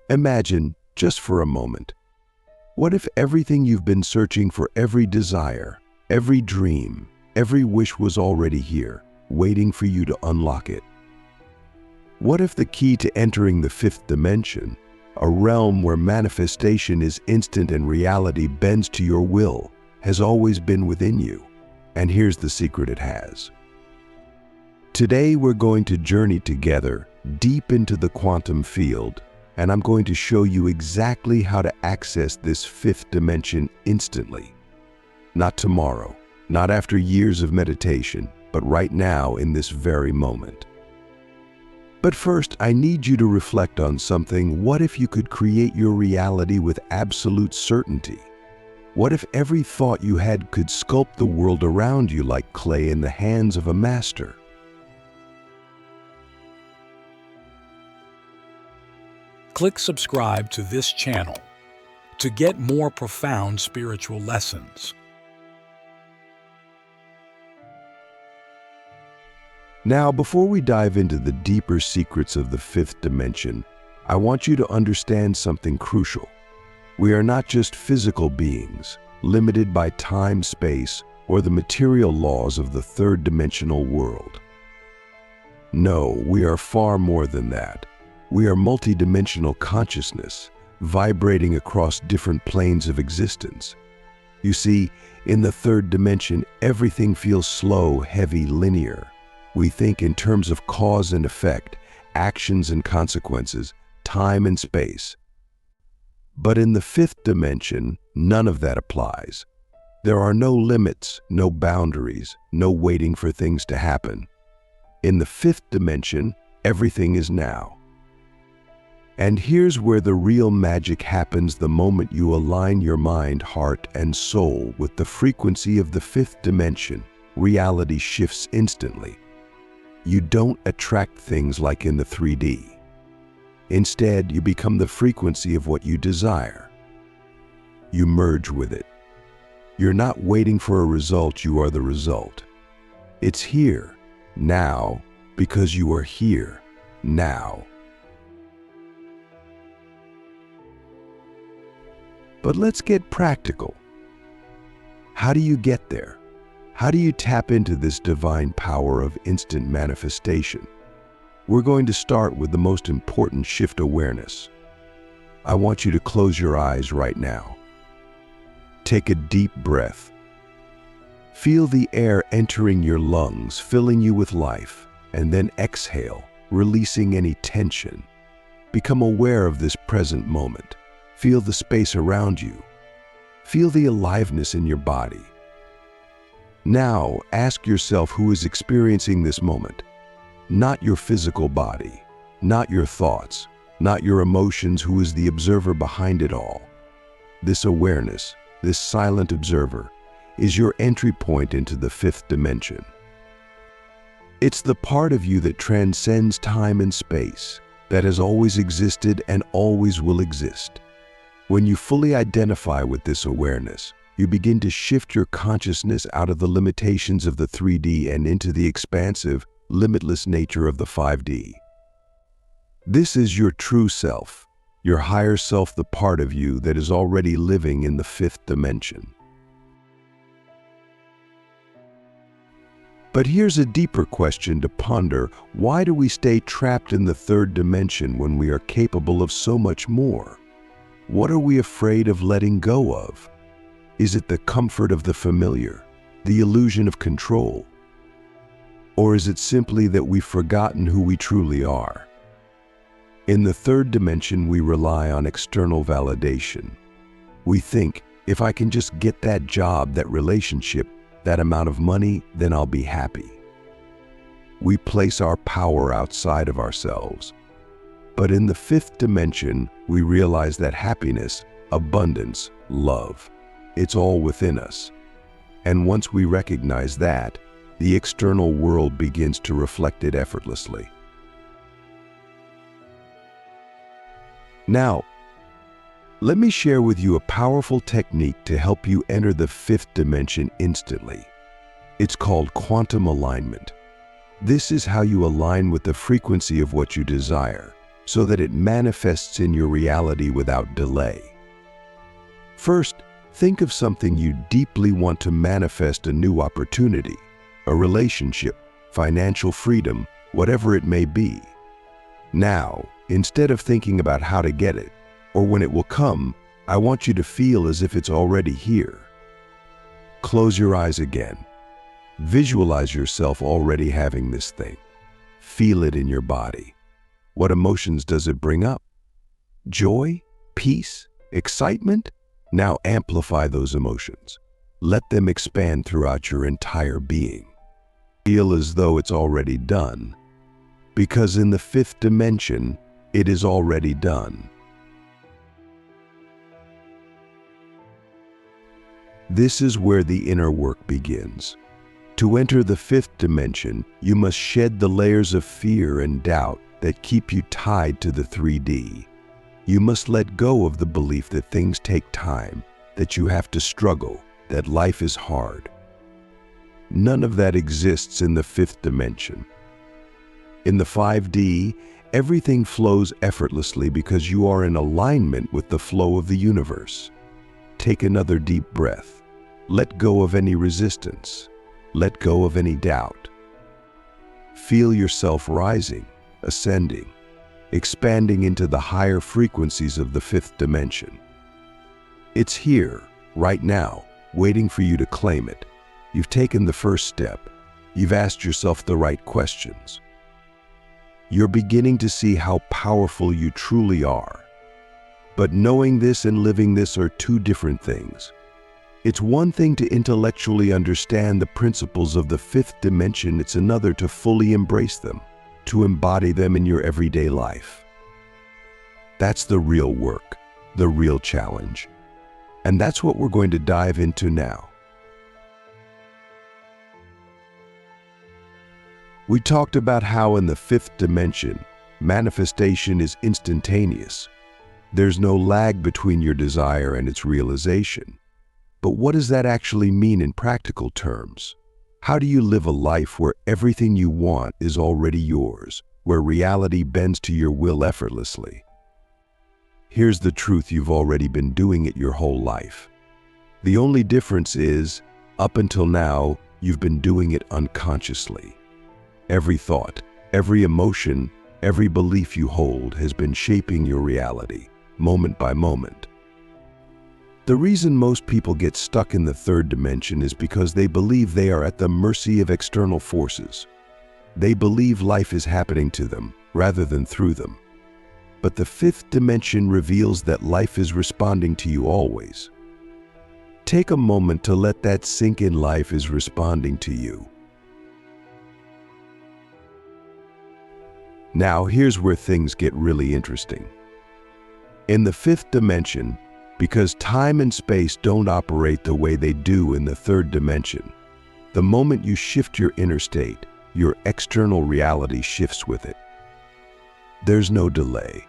Imagine, just for a moment, what if everything you've been searching for, every desire, every dream, every wish was already here, waiting for you to unlock it? What if the key to entering the fifth dimension, a realm where manifestation is instant and reality bends to your will, has always been within you? And here's the secret it has. Today we're going to journey together deep into the quantum field, and I'm going to show you exactly how to access this fifth dimension instantly. Not tomorrow, not after years of meditation, but right now in this very moment. But first, I need you to reflect on something. What if you could create your reality with absolute certainty? What if every thought you had could sculpt the world around you like clay in the hands of a master? Click subscribe to this channel to get more profound spiritual lessons. Now, before we dive into the deeper secrets of the fifth dimension, I want you to understand something crucial. We are not just physical beings, limited by time, space, or the material laws of the third-dimensional world. No, we are far more than that. We are multidimensional consciousness, vibrating across different planes of existence. You see, in the third dimension, everything feels slow, heavy, linear. We think in terms of cause and effect, actions and consequences, time and space. But in the fifth dimension, none of that applies. There are no limits, no boundaries, no waiting for things to happen. In the fifth dimension, everything is now. And here's where the real magic happens. The moment you align your mind, heart, and soul with the frequency of the fifth dimension, reality shifts instantly. You don't attract things like in the 3D. Instead, you become the frequency of what you desire. You merge with it. You're not waiting for a result, you are the result. It's here, now, because you are here, now. But let's get practical. How do you get there? How do you tap into this divine power of instant manifestation? We're going to start with the most important shift: awareness. I want you to close your eyes right now. Take a deep breath. Feel the air entering your lungs, filling you with life, and then exhale, releasing any tension. Become aware of this present moment. Feel the space around you. Feel the aliveness in your body. Now, ask yourself who is experiencing this moment. Not your physical body, not your thoughts, not your emotions. Who is the observer behind it all? This awareness, this silent observer, is your entry point into the fifth dimension. It's the part of you that transcends time and space, that has always existed and always will exist. When you fully identify with this awareness, you begin to shift your consciousness out of the limitations of the 3D and into the expansive, limitless nature of the 5D. This is your true self, your higher self, the part of you that is already living in the fifth dimension. But here's a deeper question to ponder. Why do we stay trapped in the third dimension when we are capable of so much more? What are we afraid of letting go of? Is it the comfort of the familiar, the illusion of control? Or is it simply that we've forgotten who we truly are? In the third dimension, we rely on external validation. We think, if I can just get that job, that relationship, that amount of money, then I'll be happy. We place our power outside of ourselves. But in the fifth dimension, we realize that happiness, abundance, love, it's all within us. And once we recognize that, the external world begins to reflect it effortlessly. Now, let me share with you a powerful technique to help you enter the fifth dimension instantly. It's called quantum alignment. This is how you align with the frequency of what you desire, so that it manifests in your reality without delay. First, think of something you deeply want to manifest: a new opportunity, a relationship, financial freedom, whatever it may be. Now, instead of thinking about how to get it or when it will come, I want you to feel as if it's already here. Close your eyes again. Visualize yourself already having this thing. Feel it in your body. What emotions does it bring up? Joy? Peace? Excitement? Now amplify those emotions. Let them expand throughout your entire being. Feel as though it's already done, because in the fifth dimension, it is already done. This is where the inner work begins. To enter the fifth dimension, you must shed the layers of fear and doubt that keep you tied to the 3D. You must let go of the belief that things take time, that you have to struggle, that life is hard. None of that exists in the fifth dimension. In the 5D, everything flows effortlessly because you are in alignment with the flow of the universe. Take another deep breath. Let go of any resistance. Let go of any doubt. Feel yourself rising, ascending, expanding into the higher frequencies of the fifth dimension. It's here, right now, waiting for you to claim it. You've taken the first step. You've asked yourself the right questions. You're beginning to see how powerful you truly are. But knowing this and living this are two different things. It's one thing to intellectually understand the principles of the fifth dimension. It's another to fully embrace them, to embody them in your everyday life. That's the real work, the real challenge. And that's what we're going to dive into now. We talked about how in the fifth dimension, manifestation is instantaneous. There's no lag between your desire and its realization. But what does that actually mean in practical terms? How do you live a life where everything you want is already yours, where reality bends to your will effortlessly? Here's the truth: you've already been doing it your whole life. The only difference is, up until now, you've been doing it unconsciously. Every thought, every emotion, every belief you hold has been shaping your reality, moment by moment. The reason most people get stuck in the third dimension is because they believe they are at the mercy of external forces. They believe life is happening to them, rather than through them. But the fifth dimension reveals that life is responding to you always. Take a moment to let that sink in. Life is responding to you. Now, here's where things get really interesting. In the fifth dimension, because time and space don't operate the way they do in the third dimension, the moment you shift your inner state, your external reality shifts with it. There's no delay.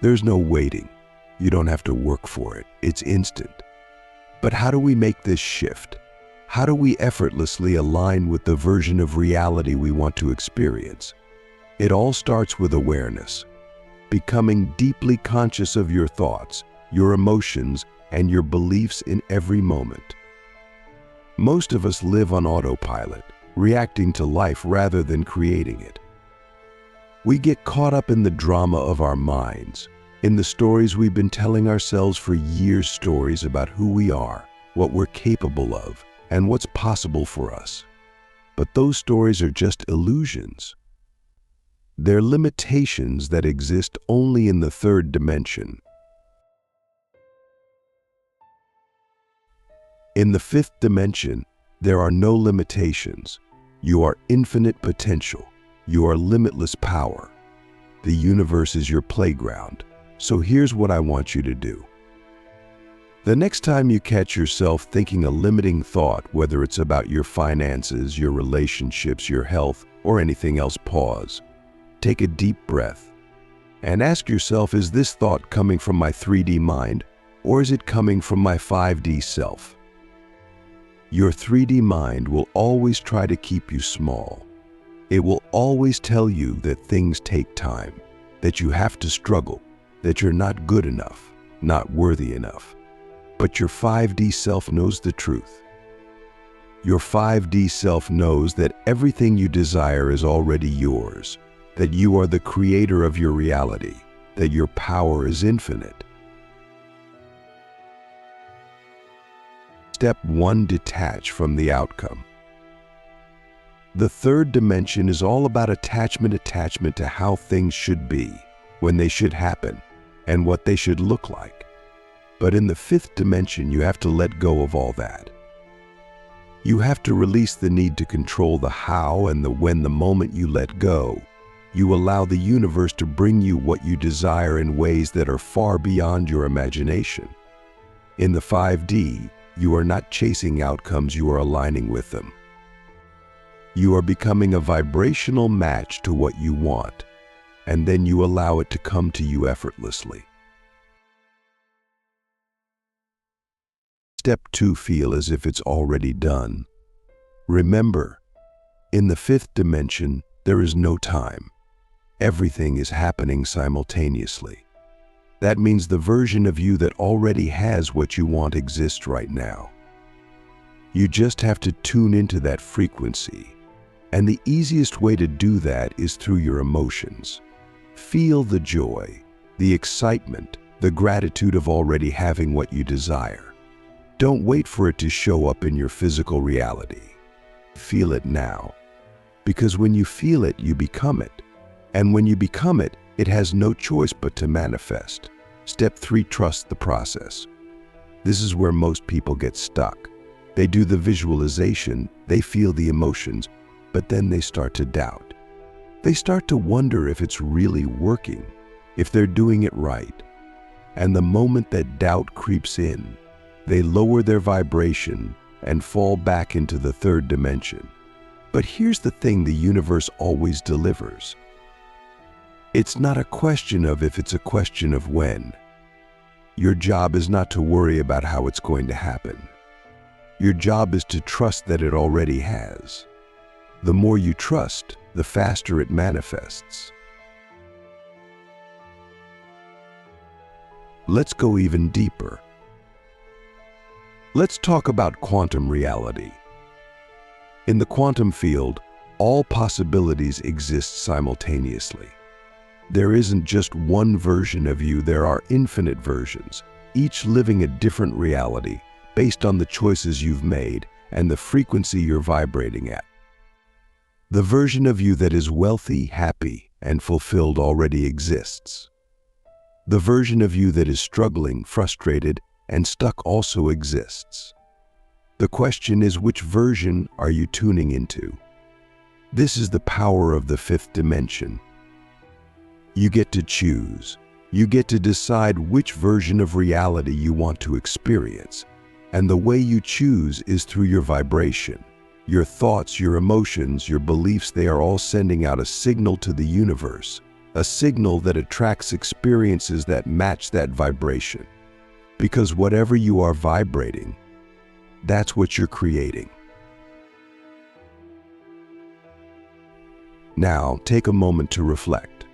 There's no waiting. You don't have to work for it. It's instant. But how do we make this shift? How do we effortlessly align with the version of reality we want to experience? It all starts with awareness, becoming deeply conscious of your thoughts, your emotions, and your beliefs in every moment. Most of us live on autopilot, reacting to life rather than creating it. We get caught up in the drama of our minds, in the stories we've been telling ourselves for years, stories about who we are, what we're capable of, and what's possible for us. But those stories are just illusions. They're limitations that exist only in the third dimension. In the fifth dimension, there are no limitations. You are infinite potential. You are limitless power. The universe is your playground. So here's what I want you to do. The next time you catch yourself thinking a limiting thought, whether it's about your finances, your relationships, your health, or anything else, pause. Take a deep breath and ask yourself, is this thought coming from my 3D mind, or is it coming from my 5D self? Your 3D mind will always try to keep you small. It will always tell you that things take time, that you have to struggle, that you're not good enough, not worthy enough. But your 5D self knows the truth. Your 5D self knows that everything you desire is already yours, that you are the creator of your reality, that your power is infinite. Step 1. Detach from the outcome. The third dimension is all about attachment to how things should be, when they should happen, and what they should look like. But in the fifth dimension, you have to let go of all that. You have to release the need to control the how and the when. The moment you let go, you allow the universe to bring you what you desire in ways that are far beyond your imagination. In the 5D, you are not chasing outcomes, you are aligning with them. You are becoming a vibrational match to what you want, and then you allow it to come to you effortlessly. Step 2. Feel as if it's already done. Remember, in the fifth dimension, there is no time. Everything is happening simultaneously. That means the version of you that already has what you want exists right now. You just have to tune into that frequency. And the easiest way to do that is through your emotions. Feel the joy, the excitement, the gratitude of already having what you desire. Don't wait for it to show up in your physical reality. Feel it now. Because when you feel it, you become it. And when you become it, it has no choice but to manifest. Step 3. Trust the process. This is where most people get stuck. They do the visualization, they feel the emotions, but then they start to doubt. They start to wonder if it's really working, if they're doing it right. And the moment that doubt creeps in, they lower their vibration and fall back into the third dimension. But here's the thing: the universe always delivers. It's not a question of if, it's a question of when. Your job is not to worry about how it's going to happen. Your job is to trust that it already has. The more you trust, the faster it manifests. Let's go even deeper. Let's talk about quantum reality. In the quantum field, all possibilities exist simultaneously. There isn't just one version of you, there are infinite versions, each living a different reality based on the choices you've made and the frequency you're vibrating at. The version of you that is wealthy, happy, and fulfilled already exists. The version of you that is struggling, frustrated, and stuck also exists. The question is, which version are you tuning into? This is the power of the fifth dimension. You get to choose. You get to decide which version of reality you want to experience. And the way you choose is through your vibration. Your thoughts, your emotions, your beliefs, they are all sending out a signal to the universe, a signal that attracts experiences that match that vibration. Because whatever you are vibrating, that's what you're creating. Now, take a moment to reflect.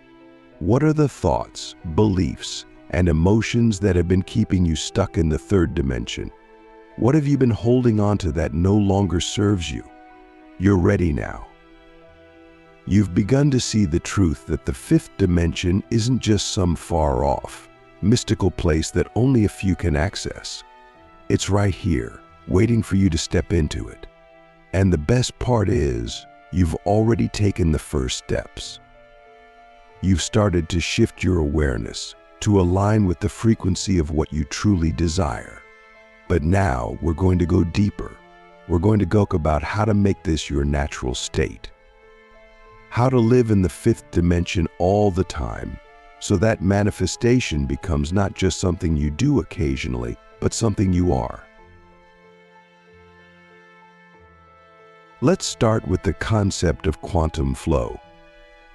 What are the thoughts, beliefs, and emotions that have been keeping you stuck in the third dimension? What have you been holding on to that no longer serves you? You're ready now. You've begun to see the truth that the fifth dimension isn't just some far-off, mystical place that only a few can access. It's right here, waiting for you to step into it. And the best part is, you've already taken the first steps. You've started to shift your awareness to align with the frequency of what you truly desire. But now we're going to go deeper. We're going to talk about how to make this your natural state. How to live in the fifth dimension all the time, so that manifestation becomes not just something you do occasionally, but something you are. Let's start with the concept of quantum flow.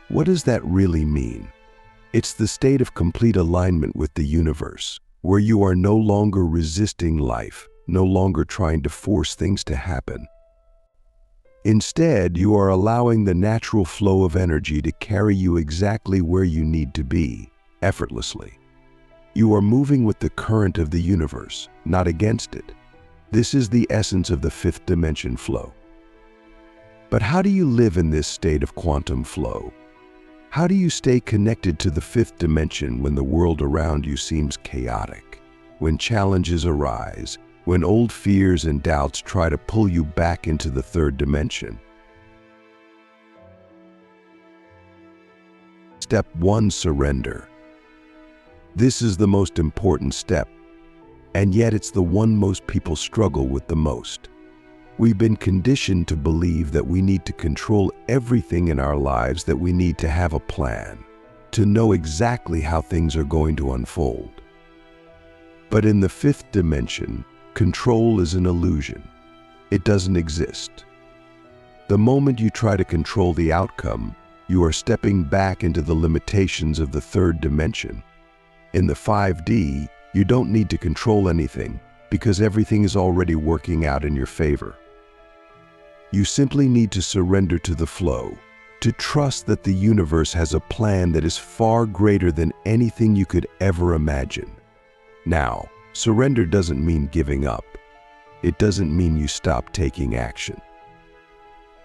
What does that really mean? It's the state of complete alignment with the universe, where you are no longer resisting life, no longer trying to force things to happen. Instead, you are allowing the natural flow of energy to carry you exactly where you need to be, effortlessly. You are moving with the current of the universe, not against it. This is the essence of the fifth dimension flow. But how do you live in this state of quantum flow? How do you stay connected to the fifth dimension when the world around you seems chaotic? When challenges arise, when old fears and doubts try to pull you back into the third dimension? Step 1. Surrender. This is the most important step, and yet it's the one most people struggle with the most. We've been conditioned to believe that we need to control everything in our lives, that we need to have a plan, to know exactly how things are going to unfold. But in the fifth dimension, control is an illusion. It doesn't exist. The moment you try to control the outcome, you are stepping back into the limitations of the third dimension. In the 5D, you don't need to control anything because everything is already working out in your favor. You simply need to surrender to the flow, to trust that the universe has a plan that is far greater than anything you could ever imagine. Now, surrender doesn't mean giving up. It doesn't mean you stop taking action.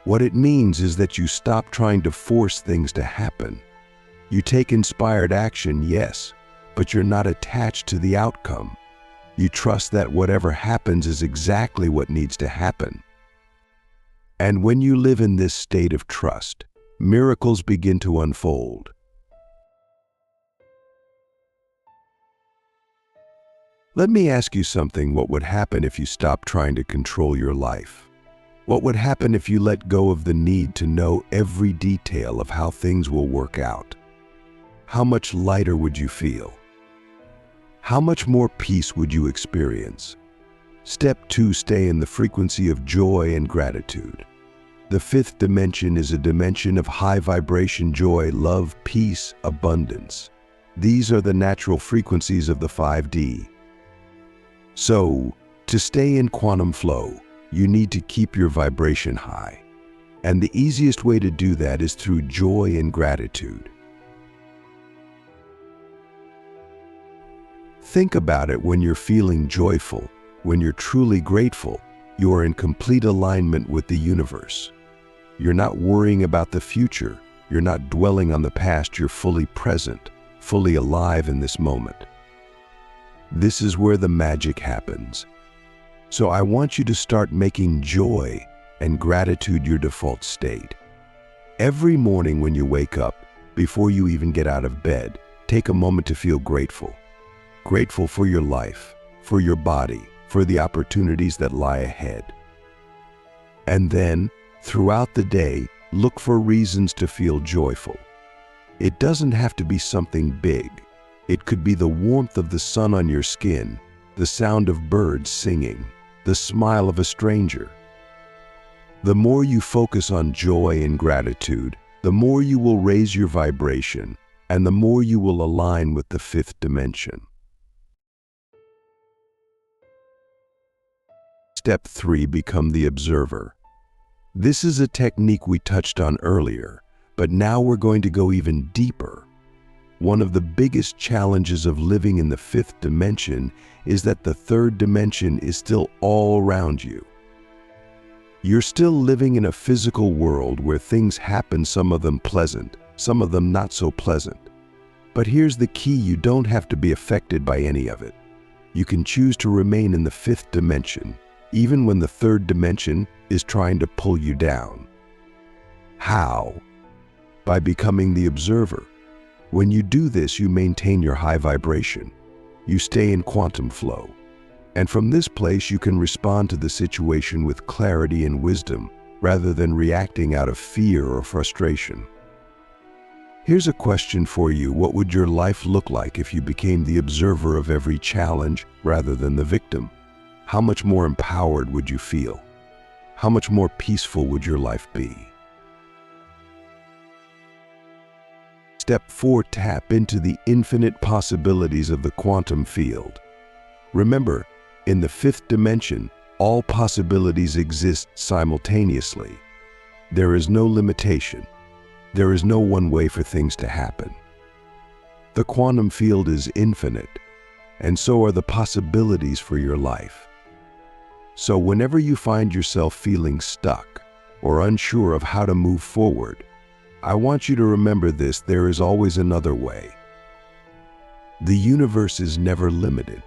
What it means is that you stop trying to force things to happen. You take inspired action, yes, but you're not attached to the outcome. You trust that whatever happens is exactly what needs to happen. And when you live in this state of trust, miracles begin to unfold. Let me ask you something. What would happen if you stopped trying to control your life? What would happen if you let go of the need to know every detail of how things will work out? How much lighter would you feel? How much more peace would you experience? Step 2. Stay in the frequency of joy and gratitude. The fifth dimension is a dimension of high vibration joy, love, peace, abundance. These are the natural frequencies of the 5D. So, to stay in quantum flow, you need to keep your vibration high. And the easiest way to do that is through joy and gratitude. Think about it. When you're feeling joyful, when you're truly grateful, you are in complete alignment with the universe. You're not worrying about the future. You're not dwelling on the past. You're fully present, fully alive in this moment. This is where the magic happens. So I want you to start making joy and gratitude your default state. Every morning when you wake up, before you even get out of bed, take a moment to feel grateful. Grateful for your life, for your body, for the opportunities that lie ahead. And then, throughout the day, look for reasons to feel joyful. It doesn't have to be something big. It could be the warmth of the sun on your skin, the sound of birds singing, the smile of a stranger. The more you focus on joy and gratitude, the more you will raise your vibration, and the more you will align with the fifth dimension. Step 3. Become the observer. This is a technique we touched on earlier, but now we're going to go even deeper. One of the biggest challenges of living in the fifth dimension is that the third dimension is still all around you. You're still living in a physical world where things happen, some of them pleasant, some of them not so pleasant. But here's the key: you don't have to be affected by any of it. You can choose to remain in the fifth dimension, even when the third dimension is trying to pull you down. How? By becoming the observer. When you do this, you maintain your high vibration. You stay in quantum flow. And from this place, you can respond to the situation with clarity and wisdom, rather than reacting out of fear or frustration. Here's a question for you. What would your life look like if you became the observer of every challenge rather than the victim? How much more empowered would you feel? How much more peaceful would your life be? Step 4. Tap into the infinite possibilities of the quantum field. Remember, in the fifth dimension, all possibilities exist simultaneously. There is no limitation. There is no one way for things to happen. The quantum field is infinite, and so are the possibilities for your life. So whenever you find yourself feeling stuck or unsure of how to move forward, I want you to remember this: there is always another way. The universe is never limited.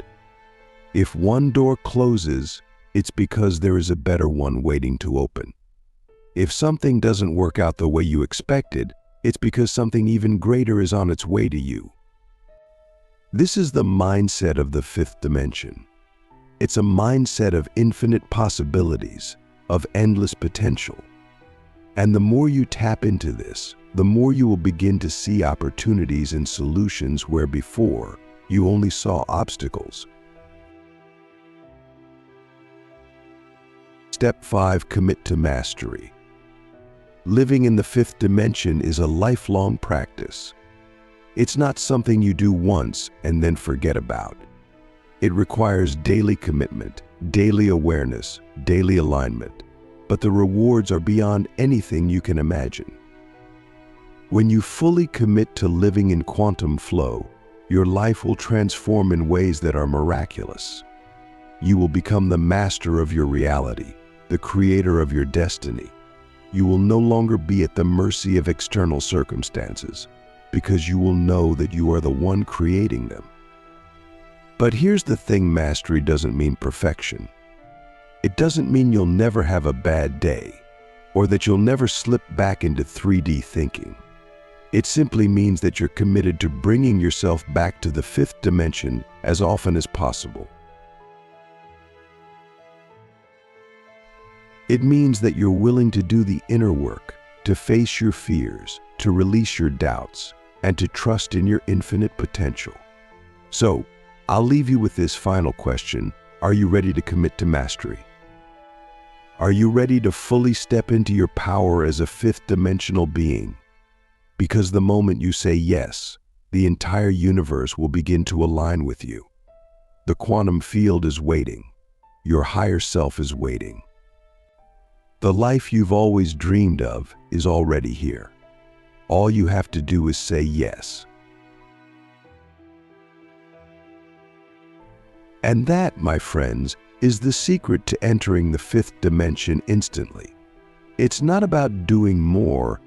If one door closes, it's because there is a better one waiting to open. If something doesn't work out the way you expected, it's because something even greater is on its way to you. This is the mindset of the fifth dimension. It's a mindset of infinite possibilities, of endless potential. And the more you tap into this, the more you will begin to see opportunities and solutions where before you only saw obstacles. Step 5. Commit to mastery. Living in the fifth dimension is a lifelong practice. It's not something you do once and then forget about. It requires daily commitment, daily awareness, daily alignment, but the rewards are beyond anything you can imagine. When you fully commit to living in quantum flow, your life will transform in ways that are miraculous. You will become the master of your reality, the creator of your destiny. You will no longer be at the mercy of external circumstances, because you will know that you are the one creating them. But here's the thing: mastery doesn't mean perfection. It doesn't mean you'll never have a bad day, or that you'll never slip back into 3D thinking. It simply means that you're committed to bringing yourself back to the fifth dimension as often as possible. It means that you're willing to do the inner work, to face your fears, to release your doubts, and to trust in your infinite potential. So, I'll leave you with this final question: are you ready to commit to mastery? Are you ready to fully step into your power as a fifth dimensional being? Because the moment you say yes, the entire universe will begin to align with you. The quantum field is waiting. Your higher self is waiting. The life you've always dreamed of is already here. All you have to do is say yes. And that, my friends, is the secret to entering the fifth dimension instantly. It's not about doing more,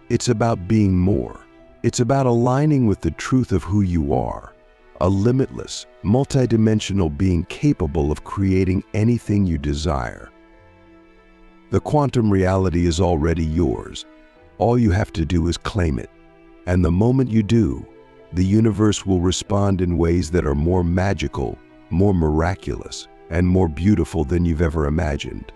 it's about being more. It's about aligning with the truth of who you are, a limitless, multidimensional being capable of creating anything you desire. The quantum reality is already yours. All you have to do is claim it. And the moment you do, the universe will respond in ways that are more magical, more miraculous, and more beautiful than you've ever imagined.